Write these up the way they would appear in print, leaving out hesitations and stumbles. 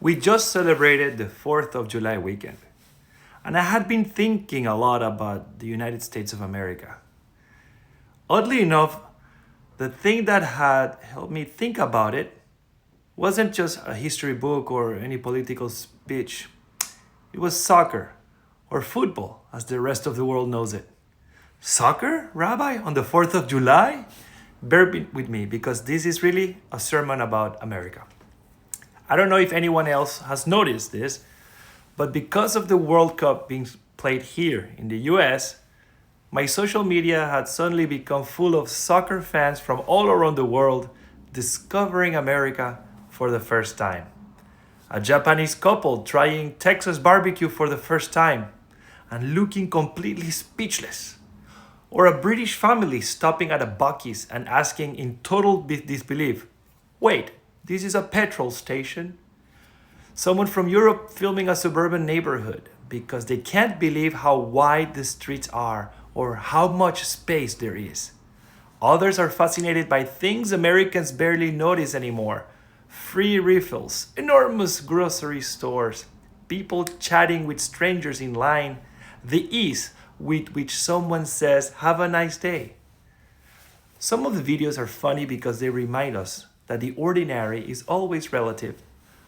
We just celebrated the 4th of July weekend, and I had been thinking a lot about the United States of America. Oddly enough, the thing that had helped me think about it wasn't just a history book or any political speech, it was soccer, or football, as the rest of the world knows it. Soccer, Rabbi, on the 4th of July? With me because this is really a sermon about America. I don't know if anyone else has noticed this, but because of the World Cup being played here in the US, my social media had suddenly become full of soccer fans from all around the world discovering America for the first time. A Japanese couple trying Texas barbecue for the first time and looking completely speechless. Or a British family stopping at a Buc-ee's and asking in total disbelief, "Wait, this is a petrol station?" Someone from Europe filming a suburban neighborhood because they can't believe how wide the streets are or how much space there is. Others are fascinated by things Americans barely notice anymore: free refills, enormous grocery stores, people chatting with strangers in line, the ease with which someone says, "Have a nice day." Some of the videos are funny because they remind us that the ordinary is always relative.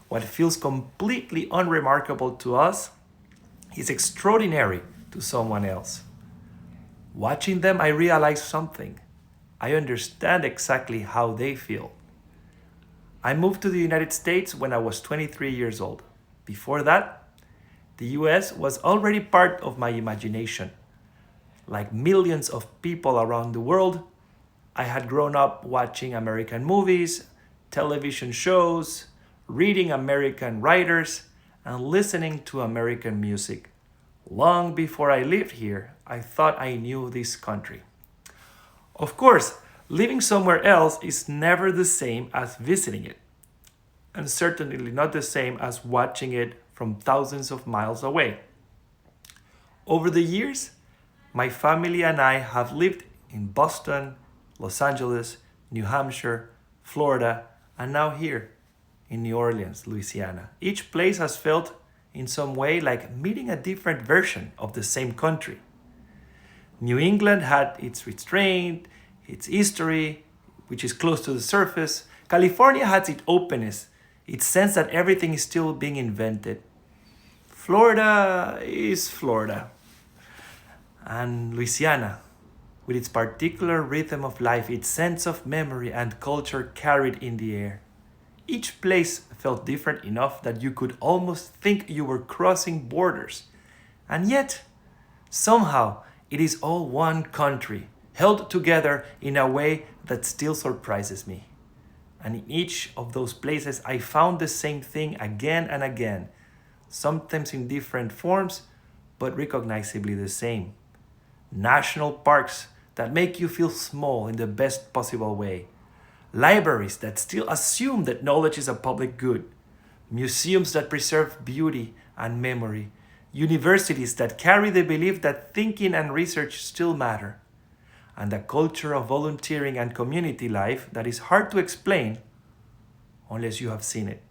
What feels completely unremarkable to us is extraordinary to someone else. Watching them, I realize something. I understand exactly how they feel. I moved to the United States when I was 23 years old. Before that, the US was already part of my imagination. Like millions of people around the world, I had grown up watching American movies, television shows, reading American writers, and listening to American music. Long before I lived here, I thought I knew this country. Of course, living somewhere else is never the same as visiting it, and certainly not the same as watching it from thousands of miles away. Over the years, my family and I have lived in Boston, Los Angeles, New Hampshire, Florida, and now here in New Orleans, Louisiana. Each place has felt in some way like meeting a different version of the same country. New England had its restraint, its history, which is close to the surface. California has its openness, its sense that everything is still being invented. Florida is Florida. And Louisiana, with its particular rhythm of life, its sense of memory and culture carried in the air. Each place felt different enough that you could almost think you were crossing borders. And yet, somehow, it is all one country, held together in a way that still surprises me. And in each of those places, I found the same thing again and again, sometimes in different forms, but recognizably the same. National parks that make you feel small in the best possible way. Libraries that still assume that knowledge is a public good. Museums that preserve beauty and memory. Universities that carry the belief that thinking and research still matter. And a culture of volunteering and community life that is hard to explain unless you have seen it.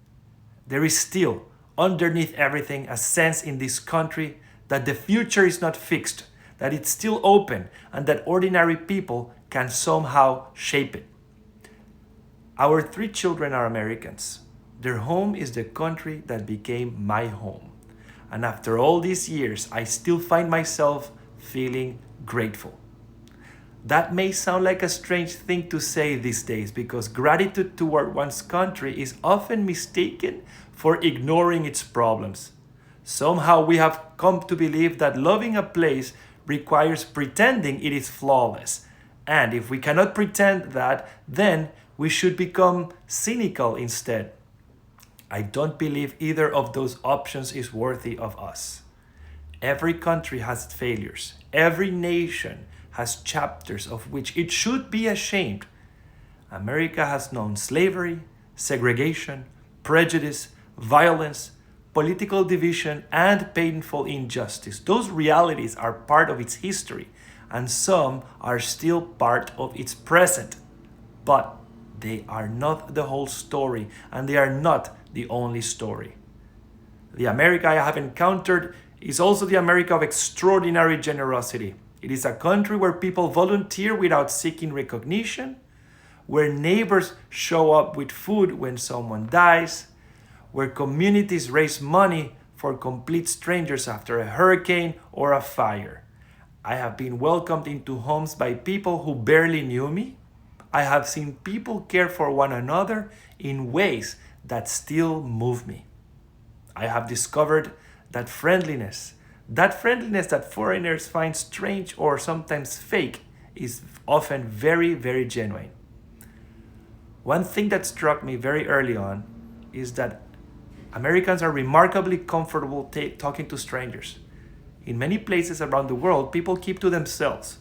There is still, underneath everything, a sense in this country that the future is not fixed, that it's still open, and that ordinary people can somehow shape it. Our 3 children are Americans. Their home is the country that became my home. And after all these years, I still find myself feeling grateful. That may sound like a strange thing to say these days because gratitude toward one's country is often mistaken for ignoring its problems. Somehow we have come to believe that loving a place requires pretending it is flawless. And if we cannot pretend that, then we should become cynical instead. I don't believe either of those options is worthy of us. Every country has failures. Every nation has chapters of which it should be ashamed. America has known slavery, segregation, prejudice, violence, political division, and painful injustice. Those realities are part of its history, and some are still part of its present. But they are not the whole story, and they are not the only story. The America I have encountered is also the America of extraordinary generosity. It is a country where people volunteer without seeking recognition, where neighbors show up with food when someone dies, where communities raise money for complete strangers after a hurricane or a fire. I have been welcomed into homes by people who barely knew me. I have seen people care for one another in ways that still move me. I have discovered that friendliness that foreigners find strange or sometimes fake, is often very, very genuine. One thing that struck me very early on is that Americans are remarkably comfortable talking to strangers. In many places around the world, people keep to themselves.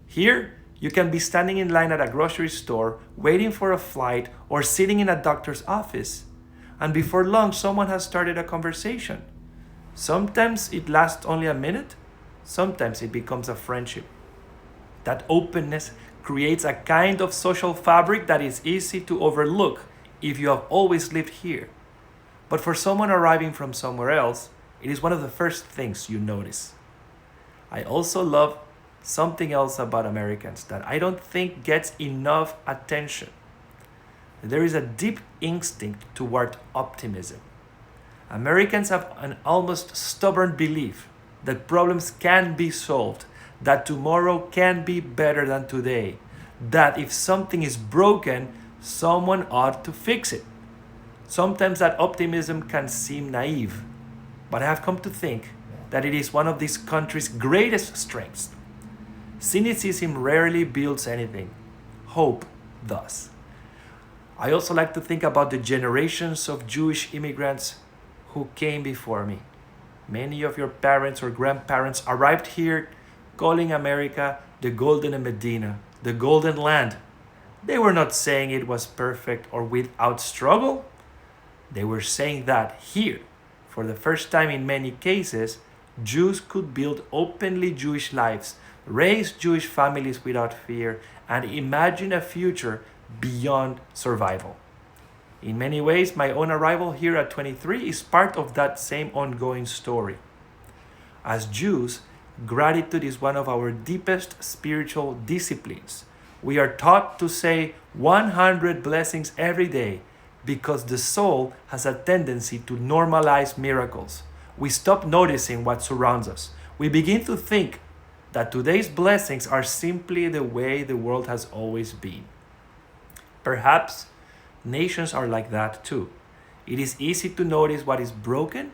Here, you can be standing in line at a grocery store, waiting for a flight, or sitting in a doctor's office, and before long, someone has started a conversation. Sometimes it lasts only a minute, sometimes it becomes a friendship. That openness creates a kind of social fabric that is easy to overlook if you have always lived here. But for someone arriving from somewhere else, it is one of the first things you notice. I also love something else about Americans that I don't think gets enough attention. There is a deep instinct toward optimism. Americans have an almost stubborn belief that problems can be solved, that tomorrow can be better than today, that if something is broken, someone ought to fix it. Sometimes that optimism can seem naive, but I have come to think that it is one of this country's greatest strengths. Cynicism rarely builds anything. Hope does. I also like to think about the generations of Jewish immigrants who came before me. Many of your parents or grandparents arrived here calling America the Golden Medina, the Golden Land. They were not saying it was perfect or without struggle. They were saying that here, for the first time in many cases, Jews could build openly Jewish lives, raise Jewish families without fear, and imagine a future beyond survival. In many ways, my own arrival here at 23 is part of that same ongoing story. As Jews, gratitude is one of our deepest spiritual disciplines. We are taught to say 100 blessings every day because the soul has a tendency to normalize miracles. We stop noticing what surrounds us. We begin to think that today's blessings are simply the way the world has always been. Perhaps nations are like that too. It is easy to notice what is broken.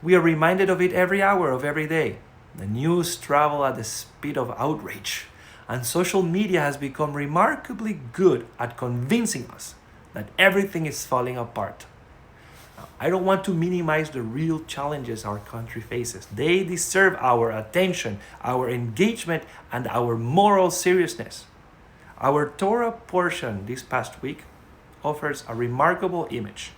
We are reminded of it every hour of every day. The news travel at the speed of outrage, and social media has become remarkably good at convincing us that everything is falling apart. Now, I don't want to minimize the real challenges our country faces. They deserve our attention, our engagement, and our moral seriousness. Our Torah portion this past week offers a remarkable image.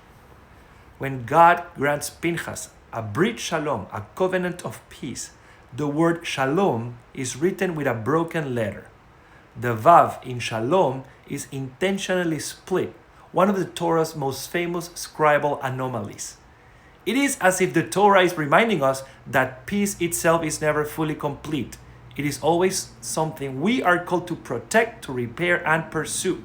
When God grants Pinchas a brit shalom, a covenant of peace, the word shalom is written with a broken letter. The vav in shalom is intentionally split, one of the Torah's most famous scribal anomalies. It is as if the Torah is reminding us that peace itself is never fully complete. It is always something we are called to protect, to repair, and pursue.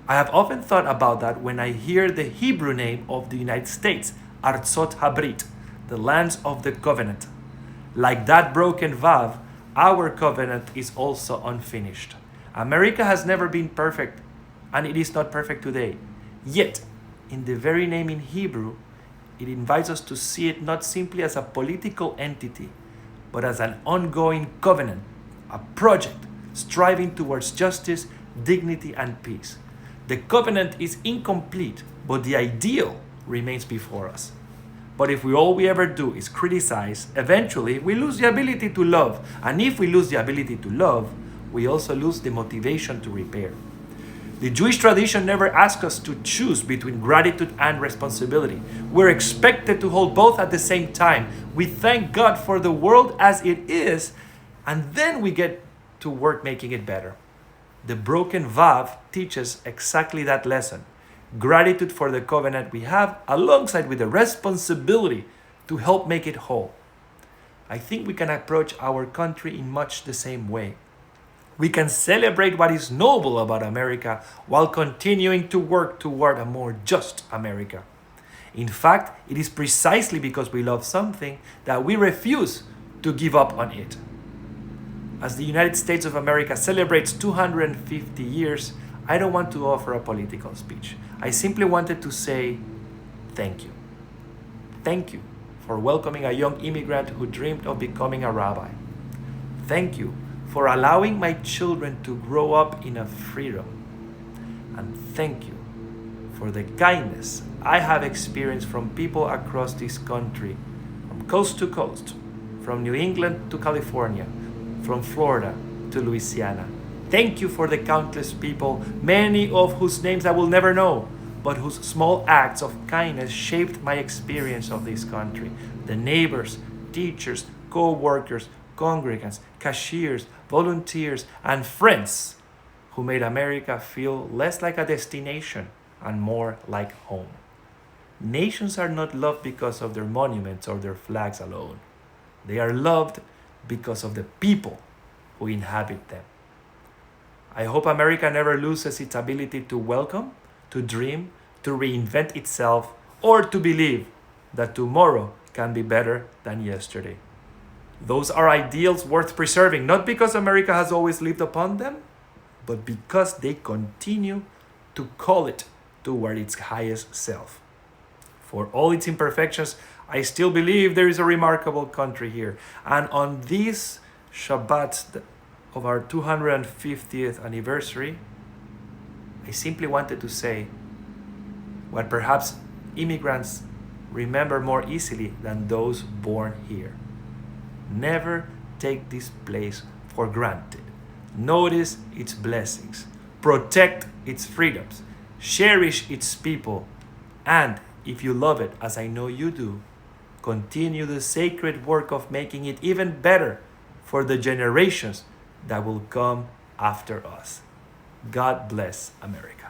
I have often thought about that when I hear the Hebrew name of the United States, Artzot Habrit, the lands of the covenant. Like that broken vav, our covenant is also unfinished. America has never been perfect, and it is not perfect today. Yet, in the very name in Hebrew, it invites us to see it not simply as a political entity, but as an ongoing covenant, a project striving towards justice, dignity, and peace. The covenant is incomplete, but the ideal remains before us. But if all we ever do is criticize, eventually we lose the ability to love. And if we lose the ability to love, we also lose the motivation to repair. The Jewish tradition never asks us to choose between gratitude and responsibility. We're expected to hold both at the same time. We thank God for the world as it is, and then we get to work making it better. The broken vav teaches exactly that lesson. gratitude for the covenant we have, alongside with the responsibility to help make it whole. I think we can approach our country in much the same way. We can celebrate what is noble about America while continuing to work toward a more just America. In fact, it is precisely because we love something that we refuse to give up on it. As the United States of America celebrates 250 years, I don't want to offer a political speech. I simply wanted to say thank you. Thank you for welcoming a young immigrant who dreamed of becoming a rabbi. Thank you for allowing my children to grow up in a freedom. And thank you for the kindness I have experienced from people across this country, from coast to coast, from New England to California, from Florida to Louisiana. Thank you for the countless people, many of whose names I will never know, but whose small acts of kindness shaped my experience of this country. The neighbors, teachers, co-workers, congregants, cashiers, volunteers, and friends who made America feel less like a destination and more like home. Nations are not loved because of their monuments or their flags alone. They are loved because of the people who inhabit them. I hope America never loses its ability to welcome, to dream, to reinvent itself, or to believe that tomorrow can be better than yesterday. Those are ideals worth preserving, not because America has always lived upon them, but because they continue to call it toward its highest self. For all its imperfections, I still believe there is a remarkable country here. And on this Shabbat of our 250th anniversary, I simply wanted to say what perhaps immigrants remember more easily than those born here. Never take this place for granted. Notice its blessings. Protect its freedoms. Cherish its people. And if you love it, as I know you do, continue the sacred work of making it even better for the generations that will come after us. God bless America.